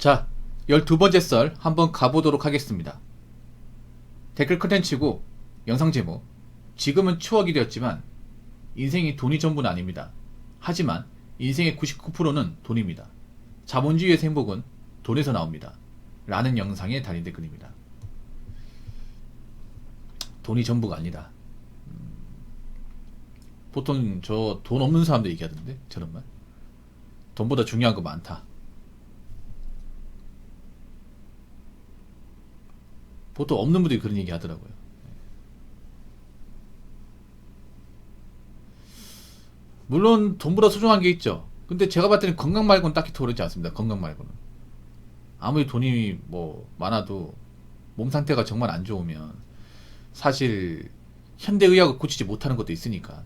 자, 12번째 썰 한번 가보도록 하겠습니다. 댓글 컨텐츠고 영상 제목, 지금은 추억이 되었지만 인생이 돈이 전부는 아닙니다. 하지만 인생의 99%는 돈입니다. 자본주의의 행복은 돈에서 나옵니다. 라는 영상에 달린 댓글입니다. 돈이 전부가 아니다. 보통 저 돈 없는 사람들 얘기하던데, 저런 말. 돈보다 중요한 거 많다. 보통 없는 분들이 그런 얘기 하더라고요. 물론 돈보다 소중한 게 있죠. 근데 제가 봤을 때는 건강 말고는 딱히 도르지 않습니다. 건강 말고는. 아무리 돈이 뭐 많아도 몸 상태가 정말 안 좋으면 사실 현대의학을 고치지 못하는 것도 있으니까.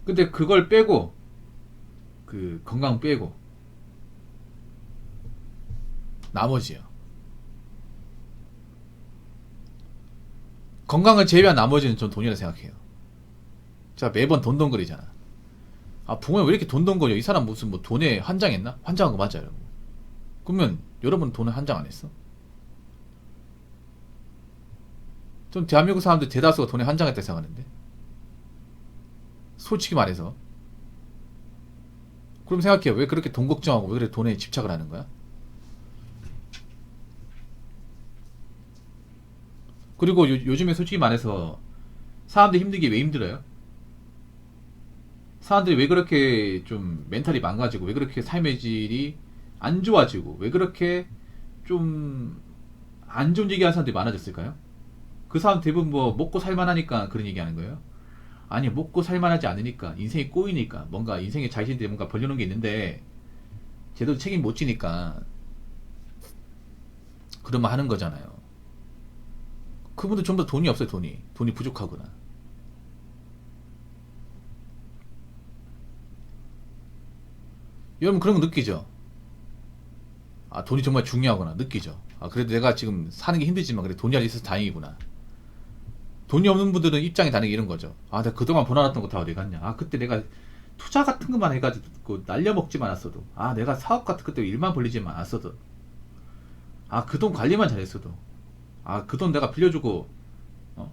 근데 그걸 빼고, 그 건강 빼고 나머지요. 건강을 제외한 나머지는 전 돈이라 생각해요. 자, 매번 돈돈거리잖아. 아, 부모님 왜 이렇게 돈돈거려? 이 사람 무슨 뭐 돈에 환장했나? 환장한 거 맞아요, 여러분. 그러면 여러분 돈에 환장 안 했어? 전 대한민국 사람들 대다수가 돈에 환장했다고 생각하는데. 솔직히 말해서. 그럼 생각해요. 왜 그렇게 돈 걱정하고 왜 그렇게 돈에 집착을 하는 거야? 그리고 요즘에 솔직히 말해서 사람들이 힘들게 왜 힘들어요? 사람들이 왜 그렇게 좀 멘탈이 망가지고 왜 그렇게 삶의 질이 안 좋아지고 왜 그렇게 좀 안 좋은 얘기하는 사람들이 많아졌을까요? 그 사람 대부분 뭐 먹고 살만하니까 그런 얘기하는 거예요? 아니, 먹고 살만하지 않으니까 인생이 꼬이니까 뭔가 인생에 자신들이 뭔가 벌려놓은 게 있는데 제대로 책임 못 지니까 그런 말 하는 거잖아요. 그분들 전부 다 돈이 없어요. 돈이 부족하구나. 여러분 그런 거 느끼죠? 아, 돈이 정말 중요하구나 느끼죠? 아, 그래도 내가 지금 사는 게 힘들지만 그래 돈이 있어서 다행이구나. 돈이 없는 분들은 입장이 다르게 이런 거죠. 아, 내가 그동안 벌어놨던 거 다 어디 갔냐. 아, 그때 내가 투자 같은 것만 해가지고 날려먹지만 않았어도, 아, 내가 사업 같은 그때 일만 벌리지만 않았어도, 아, 그 돈 관리만 잘했어도, 아, 그 돈 내가 빌려주고 어?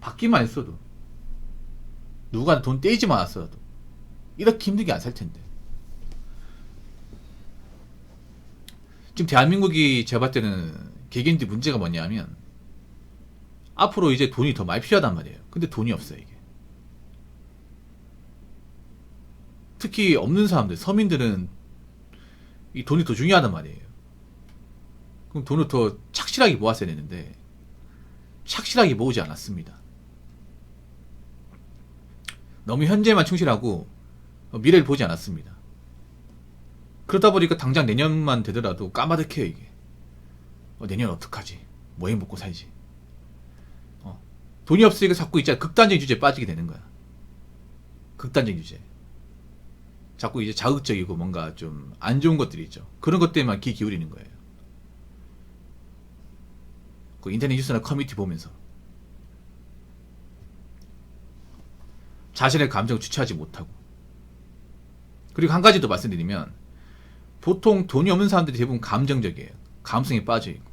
받기만 했어도, 누가 돈 떼이지만 않았어도 이렇게 힘들게 안 살 텐데. 지금 대한민국이 제가 봤을 때는 개개인들 문제가 뭐냐면 앞으로 이제 돈이 더 많이 필요하단 말이에요. 근데 돈이 없어요, 이게. 특히 없는 사람들, 서민들은 이 돈이 더 중요하단 말이에요. 그럼 돈을 더 착실하게 모았어야 되는데 착실하게 모으지 않았습니다. 너무 현재만 충실하고 미래를 보지 않았습니다. 그러다 보니까 당장 내년만 되더라도 까마득해요, 이게. 내년 어떡하지? 뭐 해 먹고 살지? 돈이 없으니까 자꾸 있잖아. 극단적인 주제에 빠지게 되는 거야. 극단적인 주제. 자꾸 이제 자극적이고 뭔가 좀 안 좋은 것들이 있죠. 그런 것들에만 귀 기울이는 거예요. 그 인터넷 뉴스나 커뮤니티 보면서 자신의 감정을 주체하지 못하고. 그리고 한 가지 더 말씀드리면 보통 돈이 없는 사람들이 대부분 감정적이에요. 감성에 빠져있고.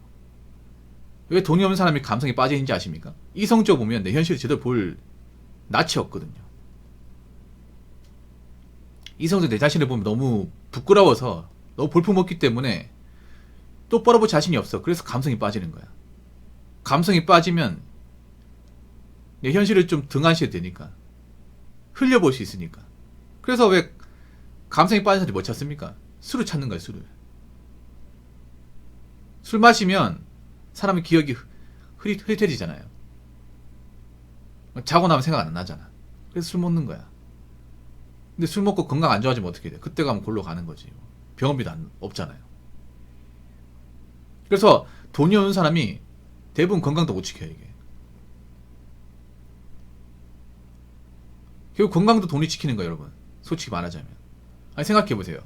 왜 돈이 없는 사람이 감성에 빠져있는지 아십니까? 이성적으로 보면 내 현실을 제대로 볼 낯이 없거든요. 이성적으로 내 자신을 보면 너무 부끄러워서 너무 볼품없기 때문에 똑바로 볼 자신이 없어. 그래서 감성이 빠지는 거야. 감성이 빠지면 내 현실을 좀 등한시해야 되니까. 흘려볼 수 있으니까. 그래서 왜 감성이 빠진 사람들이 뭐 찾습니까? 술을 찾는 거예요, 술을. 술 마시면 사람의 기억이 흐릿해지잖아요. 자고 나면 생각 안 나잖아. 그래서 술 먹는 거야. 근데 술 먹고 건강 안 좋아지면 어떻게 돼? 그때 가면 골로 가는 거지. 병원비도 없잖아요. 그래서 돈이 없는 사람이 대부분 건강도 못 지켜요, 이게. 결국 건강도 돈이 지키는 거예요, 여러분. 솔직히 말하자면. 아니, 생각해보세요.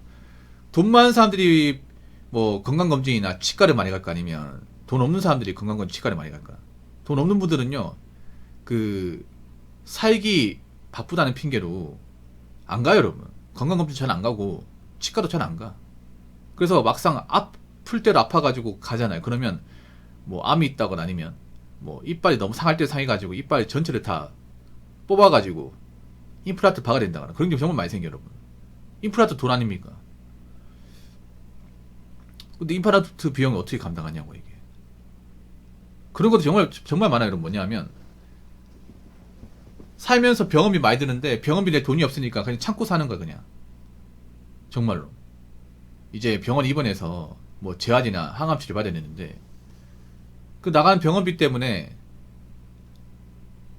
돈 많은 사람들이 뭐 건강검진이나 치과를 많이 갈까, 아니면 돈 없는 사람들이 건강검진 치과를 많이 갈까? 돈 없는 분들은요, 그 살기 바쁘다는 핑계로 안 가요, 여러분. 건강검진 잘 안 가고 치과도 잘 안 가. 그래서 막상 아플 대로 아파가지고 가잖아요. 그러면 뭐 암이 있다거나 아니면 뭐 이빨이 너무 상할 때 상해가지고 이빨 전체를 다 뽑아가지고 임플란트 박아야 된다거나 그런 게 정말 많이 생겨요, 여러분. 임플란트 돈 아닙니까? 근데 임플란트 비용을 어떻게 감당하냐고 이게. 그런 것도 정말 많아요, 여러분. 뭐냐면 살면서 병원비 많이 드는데 병원비 내 돈이 없으니까 그냥 참고 사는 거야 그냥. 정말로. 이제 병원 입원해서 뭐 재활이나 항암 치료 받아야 되는데 그 나가는 병원비 때문에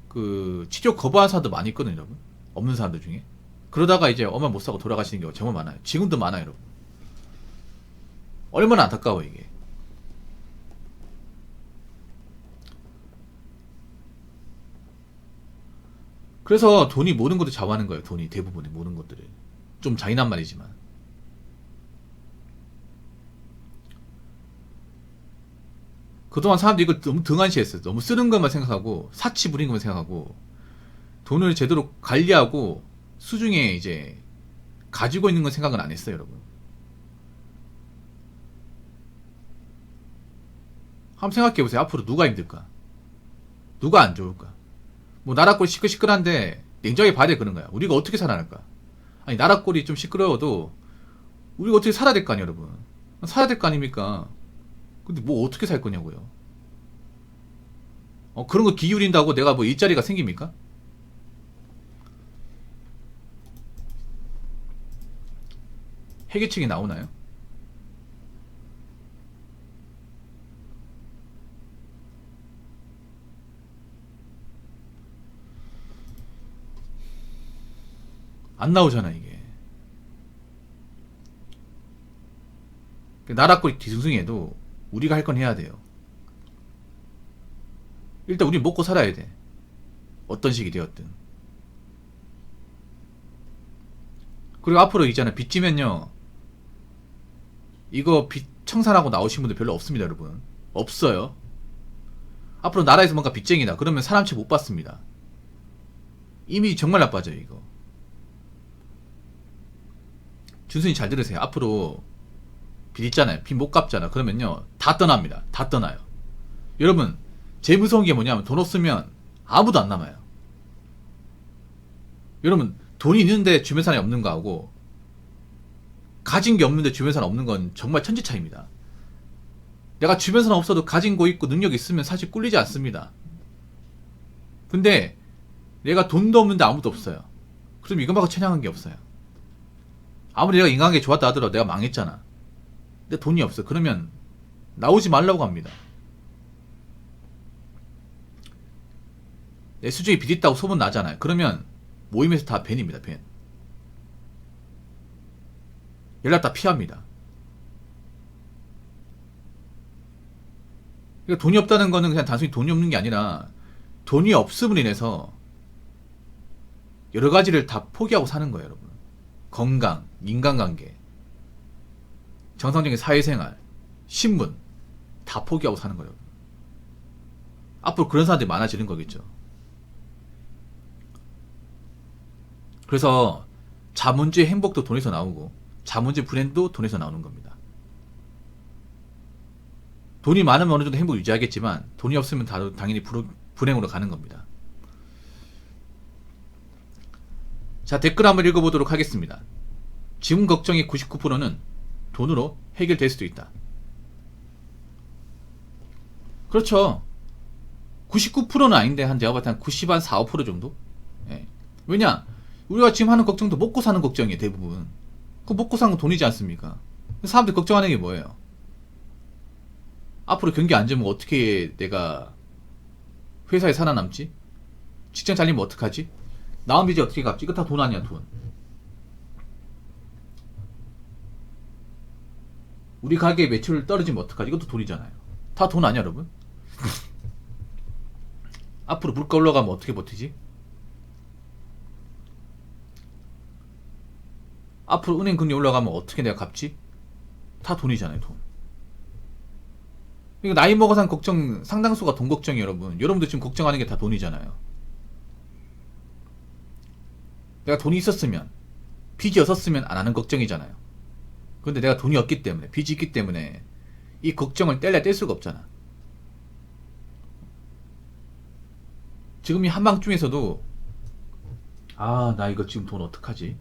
그 치료 거부한 사람도 많이 있거든요, 여러분. 없는 사람들 중에. 그러다가 이제 엄마 못 사고 돌아가시는 경우가 정말 많아요. 지금도 많아요, 여러분. 얼마나 안타까워 이게. 그래서 돈이 모든 것도 좌우하는 거예요. 돈이 대부분의 모든 것들을. 좀 잔인한 말이지만. 그동안 사람들이 이걸 너무 등한시했어요. 너무 쓰는 것만 생각하고 사치 부리는 것만 생각하고 돈을 제대로 관리하고 수중에 이제 가지고 있는 건 생각은 안 했어요, 여러분. 한번 생각해보세요. 앞으로 누가 힘들까? 누가 안 좋을까? 뭐 나라꼴 시끌시끌한데 냉정하게 봐야 돼, 그런 거야. 우리가 어떻게 살아날까? 아니 나라꼴이 좀 시끄러워도 우리가 어떻게 살아야 될 거 아니야, 여러분. 살아야 될 거 아닙니까? 근데 뭐 어떻게 살 거냐고요. 그런 거 기울인다고 내가 뭐 일자리가 생깁니까? 해결책이 나오나요? 안 나오잖아 이게. 나라꼴이 뒤숭숭해도 우리가 할 건 해야 돼요. 일단 우리 먹고 살아야 돼. 어떤 식이 되었든. 그리고 앞으로 있잖아, 빚 지면요, 이거 빚 청산하고 나오신 분들 별로 없습니다, 여러분. 없어요. 앞으로 나라에서 뭔가 빚쟁이다 그러면 사람치 못 받습니다. 이미 정말 나빠져요 이거. 준순이 잘 들으세요. 앞으로 빚 있잖아요. 빚 못 갚잖아. 그러면요 다 떠납니다. 다 떠나요. 여러분 제일 무서운 게 뭐냐면 돈 없으면 아무도 안 남아요. 여러분 돈이 있는데 주변 사람이 없는 거하고 가진 게 없는데 주변 사람 없는 건 정말 천지 차이입니다. 내가 주변 사람 없어도 가진 거 있고 능력 있으면 사실 꿀리지 않습니다. 근데 내가 돈도 없는데 아무도 없어요. 그럼 이것만큼 천양한 게 없어요. 아무리 내가 인간관계 좋았다 하더라도 내가 망했잖아. 근데 돈이 없어. 그러면 나오지 말라고 합니다. 내 수중에 빚 있다고 소문 나잖아요. 그러면 모임에서 다 밴입니다. 밴. 연락 다 피합니다. 그러니까 돈이 없다는 거는 그냥 단순히 돈이 없는 게 아니라 돈이 없음으로 인해서 여러 가지를 다 포기하고 사는 거예요, 여러분. 건강, 인간관계, 정상적인 사회생활, 신분 다 포기하고 사는 거예요. 앞으로 그런 사람들이 많아지는 거겠죠. 그래서 자문주의 행복도 돈에서 나오고 자문주의 불행도 돈에서 나오는 겁니다. 돈이 많으면 어느 정도 행복을 유지하겠지만 돈이 없으면 당연히 불행으로 가는 겁니다. 자, 댓글 한번 읽어보도록 하겠습니다. 지금 걱정의 99%는 돈으로 해결될 수도 있다. 그렇죠. 99%는 아닌데 한 제가 봤을 때 한 90, 한 4, 5% 정도? 예. 왜냐? 우리가 지금 하는 걱정도 먹고 사는 걱정이에요, 대부분. 그 먹고 사는 건 돈이지 않습니까? 사람들이 걱정하는 게 뭐예요? 앞으로 경기 안 좋으면 어떻게 내가 회사에 살아남지? 직장 잘리면 어떡하지? 나온 빚이 어떻게 갚지? 이거 다 돈 아니야, 돈. 우리 가게 매출 떨어지면 어떡하지? 이것도 돈이잖아요. 다 돈 아니야, 여러분? 앞으로 물가 올라가면 어떻게 버티지? 앞으로 은행 금리 올라가면 어떻게 내가 갚지? 다 돈이잖아요, 돈. 그러니까 나이 먹어서 한 걱정, 상당수가 돈 걱정이에요, 여러분. 여러분들 지금 걱정하는 게 다 돈이잖아요. 내가 돈이 있었으면, 빚이 없었으면 안 하는 걱정이잖아요. 근데 내가 돈이 없기 때문에, 빚이 있기 때문에 이 걱정을 뗄래야 뗄 수가 없잖아. 지금 이 한밤중에서도 아, 나 이거 지금 돈 어떡하지?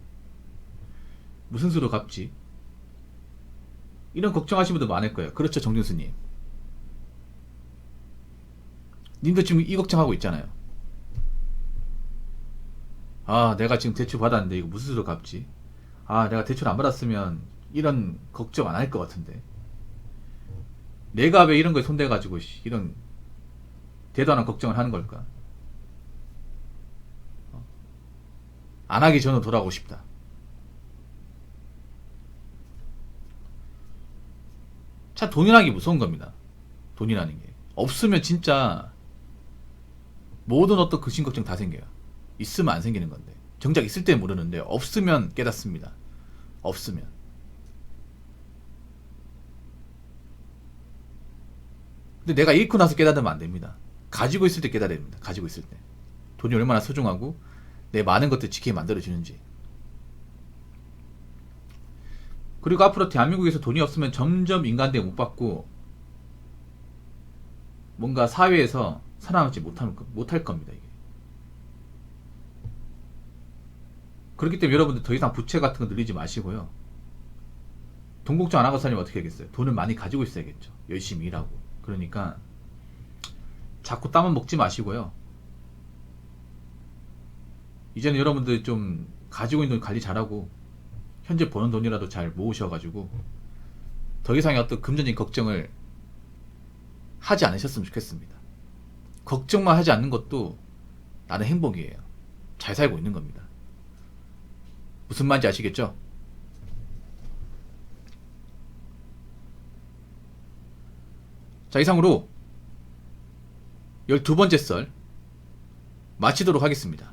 무슨 수로 갚지? 이런 걱정하시는 분들 많을 거예요. 그렇죠, 정준수님. 님도 지금 이 걱정하고 있잖아요. 아, 내가 지금 대출 받았는데 이거 무슨 수로 갚지? 아, 내가 대출 안 받았으면 이런 걱정 안 할 것 같은데. 내가 왜 이런 거에 손대가지고 이런 대단한 걱정을 하는 걸까? 안 하기 전으로 돌아가고 싶다. 참 돈이라는 게 무서운 겁니다. 돈이라는 게. 없으면 진짜 모든 어떤 근심 걱정 다 생겨요. 있으면 안 생기는 건데. 정작 있을 때 모르는데 없으면 깨닫습니다. 없으면. 근데 내가 잃고 나서 깨닫으면 안 됩니다. 가지고 있을 때 깨달아야 됩니다. 가지고 있을 때. 돈이 얼마나 소중하고 내 많은 것들 지키게 만들어주는지. 그리고 앞으로 대한민국에서 돈이 없으면 점점 인간대에 못 받고 뭔가 사회에서 살아남지 못할 겁니다. 이게. 그렇기 때문에 여러분들 더 이상 부채 같은 거 늘리지 마시고요. 돈 걱정 안 하고 살면 어떻게 하겠어요? 돈을 많이 가지고 있어야겠죠. 열심히 일하고. 그러니까 자꾸 땀은 먹지 마시고요. 이제는 여러분들 좀 가지고 있는 돈 관리 잘하고 현재 버는 돈이라도 잘 모으셔가지고 더 이상의 어떤 금전적인 걱정을 하지 않으셨으면 좋겠습니다. 걱정만 하지 않는 것도 나는 행복이에요. 잘 살고 있는 겁니다. 무슨 말인지 아시겠죠? 자, 이상으로 12번째 썰 마치도록 하겠습니다.